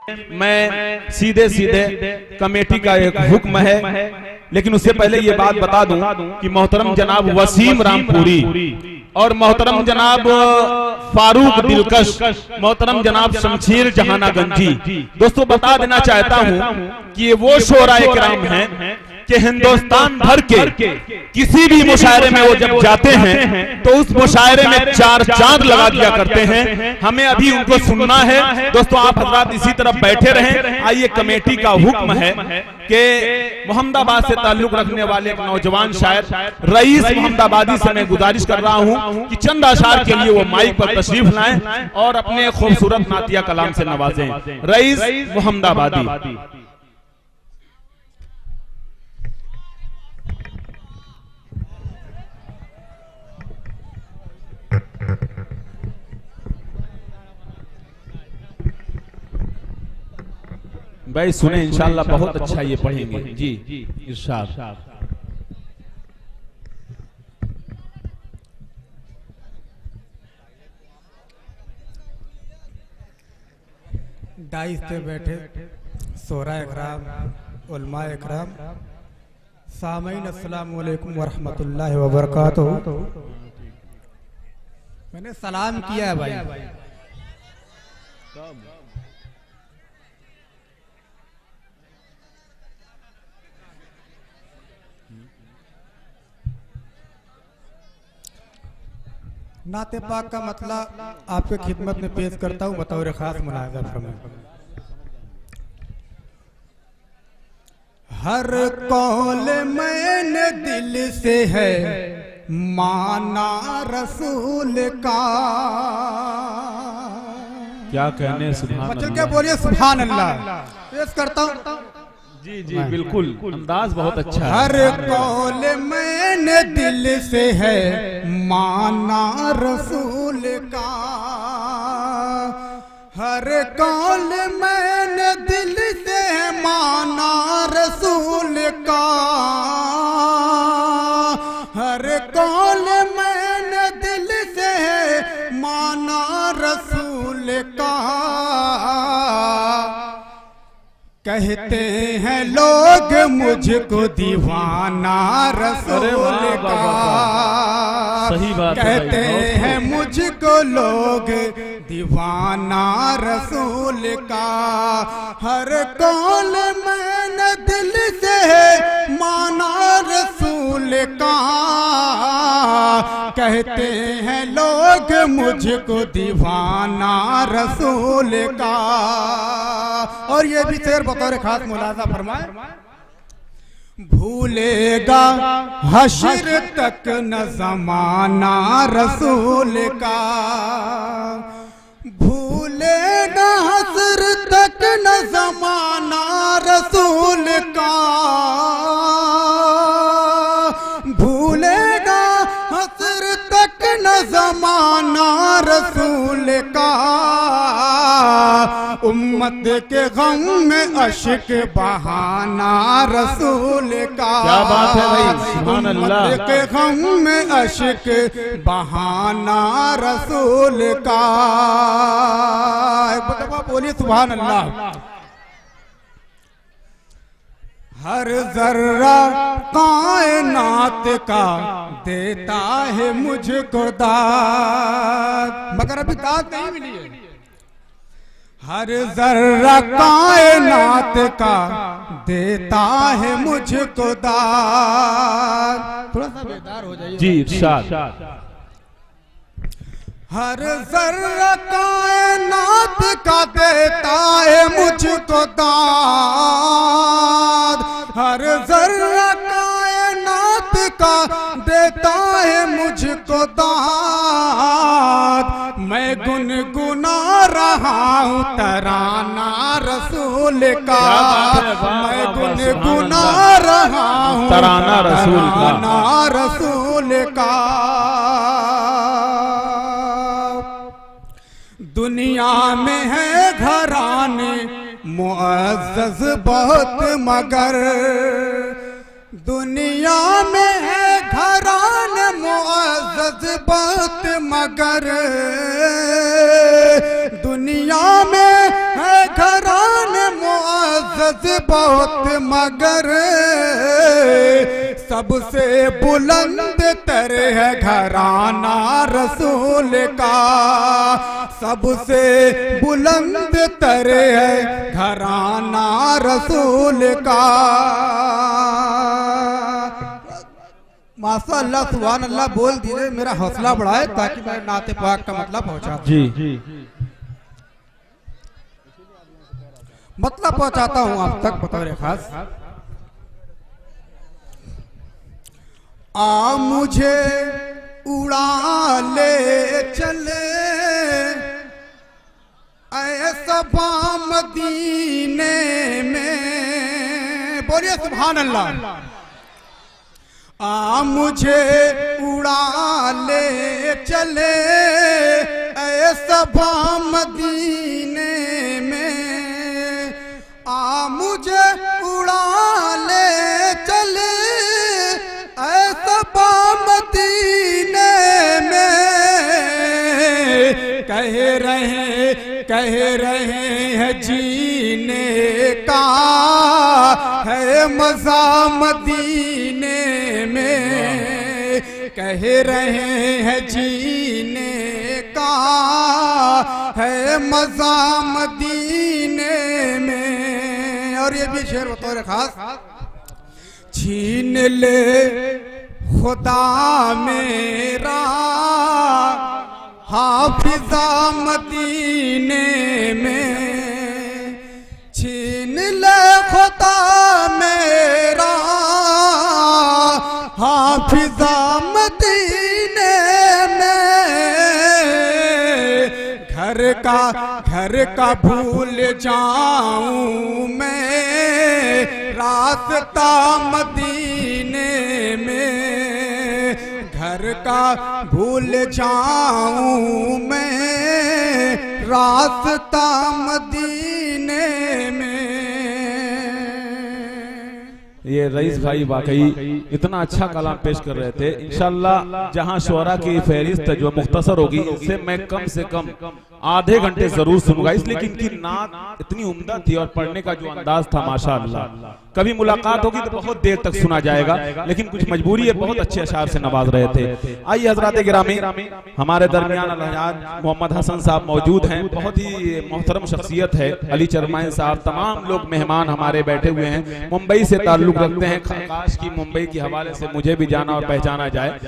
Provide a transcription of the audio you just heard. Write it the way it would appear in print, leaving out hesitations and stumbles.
मैं सीधे सीधे कमेटी का एक हुक्म है, लेकिन उससे पहले ये बात बता दूं कि मोहतरम जनाब वसीम रामपुरी और मोहतरम जनाब फारूक दिलकश, मोहतरम जनाब शमशीर जहानागंजी, दोस्तों बता देना चाहता हूं कि ये वो शोराए किराम हैं कि हिंदुस्तान भर के किसी भी मुशायरे में वो जब जाते हैं तो उस मुशायरे में चार चांद लगा दिया करते हैं। हमें अभी उनको सुनना है। दोस्तों आप हजरात इसी तरफ बैठे रहें। आइए, कमेटी का हुक्म है कि मोहम्मदाबाद से ताल्लुक रखने वाले एक नौजवान शायर रईस मोहम्मदाबादी से मैं गुजारिश कर रहा हूं कि चंद अशार के लिए वो माइक पर तशरीफ लाएं और अपने खूबसूरत नातिया कलाम से नवाजें। रईस मोहम्मदाबादी। भाई सुने, इंशाअल्लाह बहुत अच्छा ये पढ़ेंगे जी। इरशाद। डाइस पे बैठे सोरा इकराम, उलमा इकराम, सामीन अस्सलामु अलैकुम वरहमतुल्लाहि वबरकातुहू। मैंने सलाम किया है भाई। नाते पाक का मतलब आपके खिदमत में पेश करता हूँ बतौर खास मुलाहिजा फरमाएं। हर कौल मैंने दिल से है माना रसूल का। क्या कहने, सुभान अल्लाह। क्या बोलिए सुभान अल्लाह। पेश करता हूँ। जी जी बिल्कुल, अंदाज बहुत अच्छा है। हर कौल मैंने दिल से है माना रसूल का। हर कौल मैंने दिल से है माना रसूल का। हर कौल मैंने दिल से है माना रसूल का। कहते हैं लोग मुझको दीवाना रसूल का। सही बात कहते हैं मुझको लोग दीवाना रसूल का। हर कौल मैंने दिल से माना रसूल का। कहते हैं लोग मुझको दीवाना रसूल का। और ये भी शेर बतौर खास मुलाजा फरमाए। भूलेगा हश्र तक न ज़माना रसूल का। भूलेगा हश्र तक न ज़माना रसूल का। भूलेगा हश्र तक न ज़माना रसूल का। उम्मत के गम में अश्क बहाना रसूल का। क्या बात है भाई, सुभान अल्लाह। उम्मत के गम में अश्क बहाना रसूल का। एक दफा बोलिए सुभान अल्लाह। हर जर्रा कायनात का देता है मुझको दाद, मगर अभी दाद नहीं मिली है। हर जर्रा कायनात का देता है मुझको दाद। थोड़ा सा बेदार हो जाइए जी। इरशाद। हर जर्रा कायनात का देता है मुझको दाद। हर जर्रा कायनात का देता है मुझको दाद। मैं गुनगुना रहा हूँ तराना रसूल का। मैं गुनगुना रहा हूँ तराना रसूल का। दुनिया में है घराने मुअज़्ज़ज़ बहुत, मगर दुनिया में है घराने मुअज़्ज़ज़ बहुत, मगर दुनिया में है घराने मुआज़्ज़ज़ बहुत मगर सबसे बुलंद तर है घराना रसूल का, सबसे बुलंद तर है घराना रसूल का। माशाअल्लाह सुभान अल्लाह बोल दीजिए, मेरा हौसला बढ़ाए ताकि मैं नाते पाक का मतलब पहुंचा जी मतलब पहुंचाता हूं आप तक बतौर खास। आ मुझे उड़ा ले चले ऐसा मदीने में, बोलिए सुभान अल्लाह। आ मुझे उड़ा ले चले ऐसा मदीने में, आ मुझे उड़ा ले चले ऐसा मदीने में। कह रहे हैं जीने का है मज़ा मदीने में, कह रहे हैं जीने का है मज़ा मदीने में। और ये भी शेर बतौर खास। छीन ले खुदा मेरा हाफिज़ा मदीने में, छीन ले खुदा मेरा हाफिज़ा मदीने में। घर का भूल जाऊं मैं रास्ता मदीने में, घर का भूल जाऊं मैं रास्ता मदीने में। ये रईस भाई वाकई इतना अच्छा कलाम पेश कर रहे थे। इंशाअल्लाह जहां शुअरा की फहरिस्त जो मुख्तसर होगी, इससे मैं कम से कम आधे घंटे जरूर सुनूंगा, इसलिए कि इनकी नात इतनी उम्दा थी और पढ़ने का जो अंदाज था माशाअल्लाह। कभी मुलाकात होगी तो बहुत देर तक सुना जाएगा, लेकिन कुछ मजबूरी है, बहुत अच्छे अशार से नवाज रहे थे। आइए हजरात गिरामी, हमारे दरमियान अलहयाज मोहम्मद हसन साहब मौजूद हैं, बहुत ही मोहतरम शख्सियत है। अली चरमाइन साहब, तमाम लोग मेहमान हमारे बैठे हुए हैं, मुंबई से ताल्लुक रखते हैं। काश की मुंबई के हवाले से मुझे भी जाना और पहचाना जाए।